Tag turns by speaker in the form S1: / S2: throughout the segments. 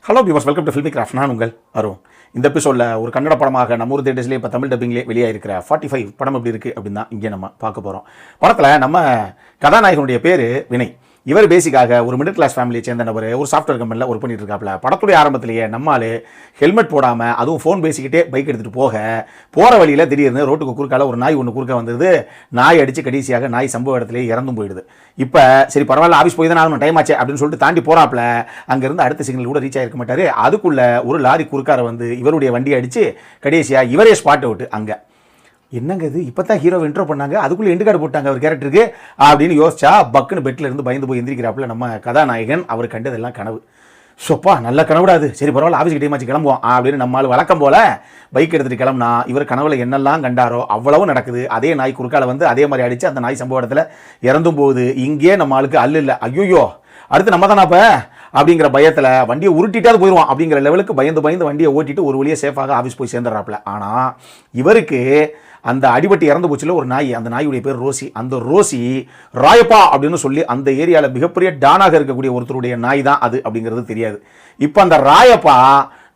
S1: Hello viewers, welcome to filmi craft. நான் உங்கள் அருண். இந்த எபிசோடில் ஒரு கன்னட படமாக நம்ம ஊர் தேட்டர்ஸ்லேயே இப்போ தமிழ் டப்பிங்லேயே வெளியாகிருக்கிற 45 படம் எப்படி இருக்குது அப்படின்னு தான் இங்கே நம்ம பார்க்க போகிறோம். படத்தில் நம்ம கதாநாயகனுடைய பேர் வினய். இவர் பேசிக்காக ஒரு மிடில் கிளாஸ் ஃபேமிலியை சேர்ந்த நபர், ஒரு சாஃப்ட்வேர் கம்பெனியில் ஒர்க் பண்ணிட்டு இருக்காப்புல. படத்துடைய ஆரம்பத்திலேயே நம்மால் ஹெல்மெட் போடாமல், அதுவும் ஃபோன் பேசிக்கிட்டே பைக் எடுத்துகிட்டு போகிற வழியில் திடீர்னு ரோட்டுக்கு குறுக்கால ஒரு நாய் ஒன்று குறுக்க வந்தது. நாய் அடித்து கடைசியாக நாய் சம்பவ இடத்துலேயே இறந்தும் போயிடுது. இப்போ சரி பரவாயில்ல, ஆஃபீஸ் போய் தான் ஆகணும், டைம் ஆச்சு அப்படின்னு சொல்லிட்டு தாண்டி போகிறாப்புல. அங்கேருந்து அடுத்த சிக்னல் கூட ரீச் ஆகிருக்க மாட்டார். அதுக்குள்ளே ஒரு லாரி குறுக்கார வந்து இவருடைய வண்டியை அடித்து கடைசியாக இவரே ஸ்பாட் அவுட். அங்கே என்னங்க இது, இப்போ தான் ஹீரோ இன்ட்ரோ பண்ணாங்க, அதுக்குள்ளே எண்டு கார்டு போட்டாங்க அவர் கேரக்டருக்கு அப்படின்னு யோசிச்சா பக்குன்னு பெட்டில் இருந்து பயந்து போய் எந்திரிக்கிறாப்புல நம்ம கதாநாயகன். அவர் கண்டதெல்லாம் கனவு. சொப்பா நல்ல கனவுடாது, சரி பரவாயில்ல ஆஃபீஸ்க்கு டைம் ஆச்சு கிளம்புவோம் அப்படின்னு நம்மளால் வழக்கம் போல் பைக் எடுத்துகிட்டு கிளம்புனா இவர் கனவுல என்னெல்லாம் கண்டாரோ அவ்வளவு நடக்குது. அதே நாய் குறுக்கால வந்து அதே மாதிரி அடித்து அந்த நாய் சம்பவ இடத்துல இறந்தும் போகுது. இங்கே நம்ம ஆளுக்கு அல்ல இல்லை, ஐயோ அடுத்து நம்ம தானே அப்போ அப்படிங்கிற பயத்தில் வண்டியை உருட்டிட்டாது போயிடுவான் அப்படிங்கிற லெவலுக்கு பயந்து வண்டியை ஓட்டிட்டு ஒரு வழியாக சேஃபாக ஆஃபீஸ் போய் சேர்ந்துடுறாப்புல. ஆனால் இவருக்கு அந்த அடிபட்டு இறந்து போச்சுல ஒரு நாய், அந்த நாயுடைய பேர் ரோசி. அந்த ரோசி ராயப்பா அப்படின்னு சொல்லி அந்த ஏரியாவில் மிகப்பெரிய டானாக இருக்கக்கூடிய ஒருத்தருடைய நாய் தான் அது அப்படிங்கிறது தெரியாது. இப்போ அந்த ராயப்பா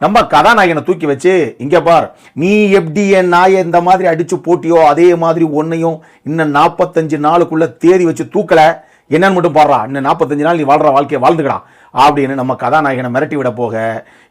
S1: நம்ம கதாநாயகனை தூக்கி வச்சு, இங்கே பார், நீ எப்படி என் நாயை இந்த மாதிரி அடித்து போட்டியோ அதே மாதிரி ஒன்றையும் இன்னும் 45 நாளுக்குள்ளே தேதி வச்சு தூக்கலை, என்னன்னு மட்டும் பாடுறா, இன்னும் 45 நாள் நீ வாழ்கிற வாழ்க்கையை வாழ்ந்துக்கடா அப்படின்னு நம்ம கதாநாயகனை மிரட்டி விட போக,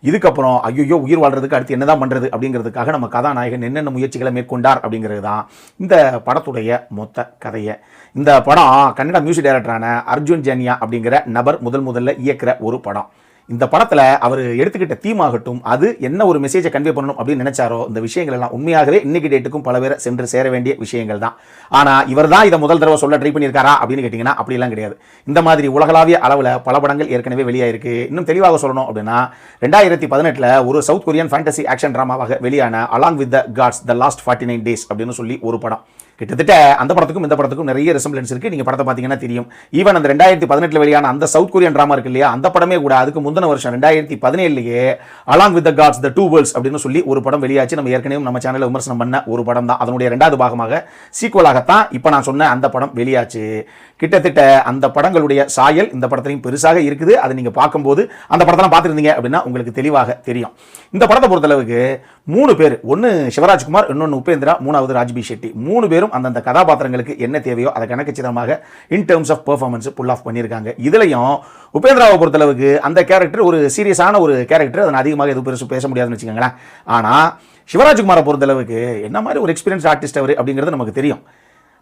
S1: இதுக்கப்புறம் ஐயோ உயிர் வாழ்றதுக்கு அடுத்து என்னதான் பண்ணுறது அப்படிங்கிறதுக்காக நம்ம கதாநாயகன் என்னென்ன முயற்சிகளை மேற்கொண்டார் அப்படிங்கிறது தான் இந்த படத்துடைய மொத்த கதையை. இந்த படம் கன்னட மியூசிக் டைரக்டரான அர்ஜுன் ஜன்யா அப்படிங்கிற நபர் முதல்ல இயக்குற ஒரு படம். இந்த படத்தில் அவர் எடுத்துக்கிட்ட தீம் ஆகட்டும், அது என்ன ஒரு மெசேஜை கன்வே பண்ணணும் அப்படின்னு நினைச்சாரோ, இந்த விஷயங்கள் எல்லாம் உண்மையாகவே இன்னைக்கு டேட்டுக்கும் பல பேரை சென்று சேர வேண்டிய விஷயங்கள் தான். ஆனால் இவர் தான் இதை முதல் தடவை சொல்ல ட்ரை பண்ணியிருக்காரா அப்படின்னு கேட்டிங்கன்னா அப்படிலாம் கிடையாது. இந்த மாதிரி உலகளாவிய அளவில் பல படங்கள் ஏற்கனவே வெளியாயிருக்கு. இன்னும் தெளிவாக சொல்லணும் அப்படின்னா 2018 ஒரு சவுத் கொரியன் ஃபேண்டசி ஆக்ஷன் ட்ராமாவாக வெளியான along with the gods the last 49 days அப்படின்னு சொல்லி ஒரு படம். கிட்டத்தட்ட அந்த படத்துக்கும் இந்த படத்துக்கும் நிறைய ரிசம்பிளன்ஸ் இருக்குது. நீங்கள் படத்தை பார்த்தீங்கன்னா தெரியும். ஈவன் அந்த 2018 வெளியான அந்த சவுத் கொரியன் ட்ராமா இருக்கு இல்லையா, அந்த படமே கூட அதுக்கு முந்தின வருஷம் 2017 along with the gods the two worlds அப்படின்னு சொல்லி ஒரு படம் வெளியாச்சு. நம்ம ஏற்கனவே நம்ம சேனலில் விமர்சனம் பண்ண ஒரு படம் தான். அதனுடைய 2வது பாகமாக சீக்குவலாகத்தான் இப்போ நான் சொன்ன அந்த படம் வெளியாச்சு. கிட்டத்தட்ட அந்த படங்களுடைய சாயல் இந்த படத்திலையும் பெருசாக இருக்குது. அதை நீங்கள் பார்க்கும்போது அந்த படத்தெல்லாம் பார்த்துருந்தீங்க அப்படின்னா உங்களுக்கு தெளிவாக தெரியும். இந்த படத்தை பொறுத்தளவுக்கு 3 பேர், ஒன்று சிவராஜ்குமார், இன்னொன்று உபேந்திரா, 3வது ராஜ்பி ஷெட்டி. 3 பேரும் அந்தந்த கதாபாத்திரங்களுக்கு என்ன தேவையோ அதை கணக்குச்சிதமாக in terms of performance pull off பண்ணியிருக்காங்க. இதுலையும் உபேந்திராவை பொறுத்தளவுக்கு அந்த கேரக்டர் ஒரு சீரியஸான ஒரு கேரக்டர், அதை அதிகமாக எதுவும் பெருசு பேச முடியாதுன்னு வச்சுக்கோங்களேன். ஆனால் சிவராஜ்குமாரை பொறுத்தளவுக்கு என்ன மாதிரி ஒரு எக்ஸ்பீரியன்ஸ் ஆர்டிஸ்ட் அவர் அப்படிங்கிறது நமக்கு தெரியும்.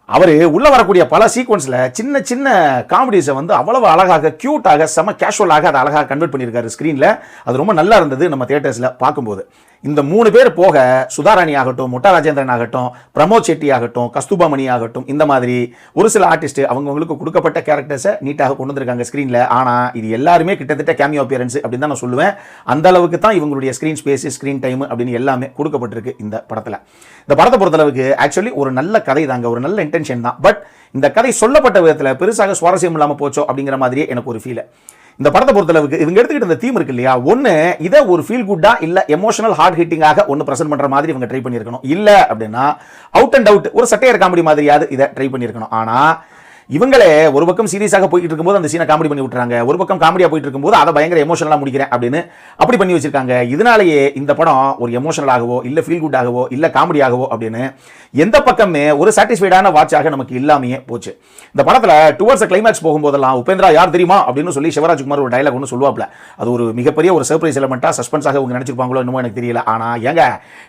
S1: அவர் உள்ளே வரக்கூடிய பல சீக்வன்ஸில் சின்ன சின்ன காமெடிஸை வந்து அவ்வளவு அழகாக க்யூட்டாக செம கேஷுவலாக அதை அழகாக கன்வெர்ட் பண்ணியிருக்காரு ஸ்க்ரீனில். அது ரொம்ப நல்லா இருந்தது நம்ம தியேட்டர்ஸில் பார்க்கும்போது. இந்த 3 பேர் போக சுதாராணி ஆகட்டும், முட்டா ராஜேந்திரன் ஆகட்டும், பிரமோத் செட்டி ஆகட்டும், கஸ்தூபா மணி ஆகட்டும், இந்த மாதிரி ஒரு சில ஆர்டிஸ்ட் அவங்களுக்கு கொடுக்கப்பட்ட கேரக்டர்ஸை நீட்டாக கொண்டு வந்திருக்காங்க ஸ்க்ரீனில். ஆனால் இது எல்லாருமே கிட்டத்தட்ட கேமியோ அப்பியரன்ஸ் அப்படின்னு தான் நான் சொல்லுவேன். அந்த அளவுக்கு தான் இவங்களுடைய ஸ்க்ரீன் ஸ்பேஸ், ஸ்க்ரீன் டைம் அப்படின்னு எல்லாமே கொடுக்கப்பட்டிருக்கு இந்த படத்தில். இந்த படத்தை பொறுத்தளவுக்கு ஆக்சுவலி ஒரு நல்ல கதை தாங்க, ஒரு நல்ல இன்டென்ஷன் தான். பட் இந்த கதை சொல்லப்பட்ட விதத்தில் பெருசாக சுவாரஸ்யம் இல்லாமல் போச்சோ அப்படிங்கிற மாதிரியே எனக்கு ஒரு ஃபீல். இந்த படத்தை பொறுத்தளவுக்கு இவங்க எடுத்துக்கிட்ட இந்த தீம் இருக்கு இல்லையா, ஒன்று இதை ஒரு ஃபீல் குட்டா இல்லை எமோஷனல் ஹார்ட் ஹிட்டிங்காக ஒன்று ப்ரெசென்ட் பண்ணுற மாதிரி இவங்க ட்ரை பண்ணியிருக்கணும். இல்லை அப்படின்னா அவுட் அண்ட் அவுட் ஒரு சட்டையர் காமெடி மாதிரியாவது இதை ட்ரை பண்ணியிருக்கணும். ஆனால் இவங்களே ஒரு பக்கம் சீரியஸாக போயிட்டு இருக்கும்போது அந்த சீனை காமெடி பண்ணி விட்டுறாங்க, ஒரு பக்கம் காமெடியாக போயிட்டு இருக்கும்போது அதை பயங்கர எமோஷனலாக முடிக்கிறேன் அப்படின்னு அப்படி பண்ணி வச்சிருக்காங்க. இதனாலேயே இந்த படம் ஒரு எமோஷனலாகவோ இல்லை ஃபீல் குட்டாகவோ இல்லை காமெடியாகவோ அப்படின்னு எந்த பக்கமே ஒரு சாட்டிஸ்ஃபைடான வாட்சாக நமக்கு இல்லாமையே போச்சு. இந்த படத்தில் டுவர்ட்ஸ் கிளைமேக்ஸ் போகும்போதெல்லாம் உபேந்திரா யார் தெரியுமா அப்படின்னு சொல்லி சிவராஜ்குமார் ஒரு டைலாக் ஒன்று சொல்லுவாப்ல. அது ஒரு மிகப்பெரிய ஒரு சர்ப்ரைஸ் எலமெண்ட்டாக சஸ்பென்ஸாக அவங்க நினைச்சிருப்பாங்களோ என்னமோ எனக்கு தெரியல. ஆனால் ஏங்க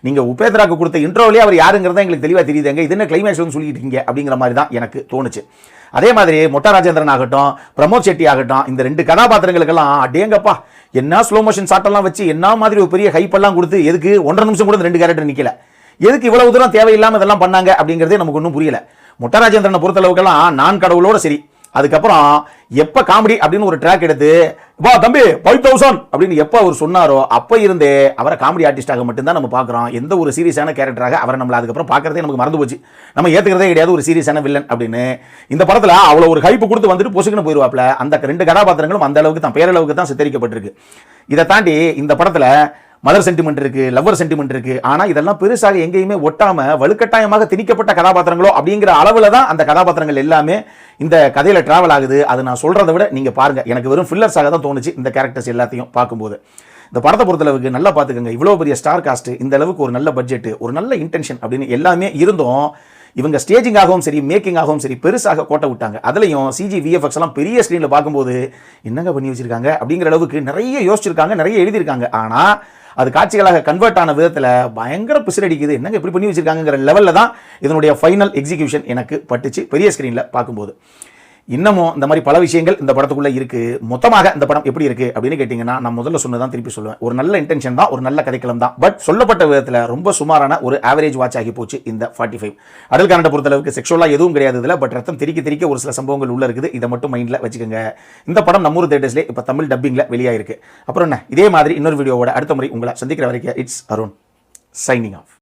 S1: நீங்கள் உபேந்திராக்கு கொடுத்த இன்ட்ரோவிலே அவர் யாருங்கிறத எங்களுக்கு தெளிவாக தெரியுதுங்க, இது என்ன கிளைமேக்ஸ் வந்து சொல்லிட்டு இருக்கீங்க அப்படிங்கிற மாதிரி தான் எனக்கு தோணுச்சு. அதே மாதிரி முட்டா ராஜேந்திரன் ஆகட்டும், பிரமோத் செட்டி ஆகட்டும், இந்த 2 கதாபாத்திரங்களுக்கெல்லாம் அடேங்கப்பா என்ன ஸ்லோ மோஷன் ஷாட்டெல்லாம் வச்சு என்ன மாதிரி ஒரு பெரிய ஹைப்பெல்லாம் கொடுத்து எதுக்கு 1.5 நிமிஷம் கூட 2 கேரக்டர் நிற்கல, எதுக்கு இவ்வளவு தூரம் தேவையில்லாமல் இதெல்லாம் பண்ணாங்க அப்படிங்கிறதே நமக்கு ஒன்றும் புரியல. முட்டா ராஜேந்திரனை பொறுத்தளவுக்கெல்லாம் நான் கடவுளோட சரி, அதுக்கப்புறம் எப்போ காமெடி அப்படின்னு ஒரு ட்ராக் எடுத்து வா தம்பி 5000 அப்படின்னு எப்போ அவர் சொன்னாரோ அப்போ இருந்தே அவரை காமெடி ஆர்டிஸ்டாக மட்டும்தான் நம்ம பார்க்குறோம். எந்த ஒரு சீரியஸான கேரக்டராக அவரை நம்மள அதுக்கப்புறம் பார்க்கறதே நமக்கு மறந்து போச்சு. நம்ம ஏற்றுக்கிறதே கிடையாது ஒரு சீரியஸான வில்லன் அப்படின்னு. இந்த படத்தில் அவ்வளோ ஒரு ஹைப்பு கொடுத்து வந்துட்டு பொசுக்குன்னு போயிடுவாப்ல. அந்த 2 கதாபாத்திரங்களும் அந்த அளவுக்கு தான், பேரளவுக்கு தான் சித்தரிக்கப்பட்டிருக்கு. இதை தாண்டி இந்த படத்தில் மதர் சென்டிமெண்ட் இருக்கு, லவ்வர் சென்டிமெண்ட் இருக்கு. ஆனா இதெல்லாம் பெருசாக எங்கேயுமே ஒட்டாம வலுக்கட்டாயமாக திணிக்கப்பட்ட கதாபாத்திரங்களோ அப்படிங்கிற அளவுல தான் அந்த கதாபாத்திரங்கள் எல்லாமே இந்த கதையில டிராவல் ஆகுது. அது நான் சொல்றதை விட நீங்க பாருங்க, எனக்கு வெறும் ஃபில்லர்ஸாக தான் தோணுச்சு இந்த கேரக்டர்ஸ் எல்லாத்தையும் பார்க்கும்போது. இந்த படத்தை பொறுத்தளவுக்கு நல்லா பார்த்துக்கோங்க, இவ்வளோ பெரிய ஸ்டார் காஸ்ட், இந்த அளவுக்கு ஒரு நல்ல பட்ஜெட், ஒரு நல்ல இன்டென்ஷன் அப்படின்னு எல்லாமே இருந்தும் இவங்க ஸ்டேஜிங்காகவும் சரி மேக்கிங்காகவும் சரி பெருசாக கோட்டை விட்டாங்க. அதுலேயும் சிஜி விஎஃப்எக்ஸ் எல்லாம் பெரிய ஸ்க்ரீனில் பார்க்கும்போது என்னங்க பண்ணி வச்சிருக்காங்க அப்படிங்கிற அளவுக்கு நிறைய யோசிச்சிருக்காங்க, நிறைய எழுதியிருக்காங்க. ஆனால் அது காட்சிகளாக கன்வெர்ட் ஆன விதத்தில் பயங்கர பிசிறடிக்குது, என்னங்க இப்படி பண்ணி வச்சிருக்காங்கிற லெவலில் தான் இதனுடைய ஃபைனல் எக்ஸிகியூஷன் எனக்கு பட்டுச்சு பெரிய ஸ்க்ரீனில் பார்க்கும்போது. இன்னமும் இந்த மாதிரி பல விஷயங்கள் இந்த படத்துக்குள்ளே இருக்குது. மொத்தமாக இந்த படம் எப்படி இருக்குது அப்படின்னு கேட்டிங்கன்னா, நான் முதல்ல சொன்னதான் திருப்பி சொல்லுவேன். ஒரு நல்ல இன்டென்ஷன் தான், ஒரு நல்ல கதைக்களம் தான். பட் சொல்லப்பட்ட விதத்தில் ரொம்ப சுமாரான ஒரு ஆவரேஜ் வாட்ச் ஆகி போச்சு இந்த 45. அடல் கனெக்டை பொறுத்தளவுக்கு செக்ஷுவலாக எதுவும் கிடையாது இதில். பட் ரத்தம் திரிக்க ஒரு சில சம்பவங்கள் உள்ள இருக்குது. இதை மட்டும் மைண்டில் வச்சுக்கோங்க. இந்த படம் நம்மூர் தியேட்டர்ஸ்லேயே இப்போ தமிழ் டப்பிங்கில் வெளியாயிருக்கு. அப்புறம் என்ன, இதே மாதிரி இன்னொரு வீடியோவோட அடுத்த முறை உங்களை சந்திக்கிற வரைக்கும் இட்ஸ் அருண் சைனிங் ஆஃப்.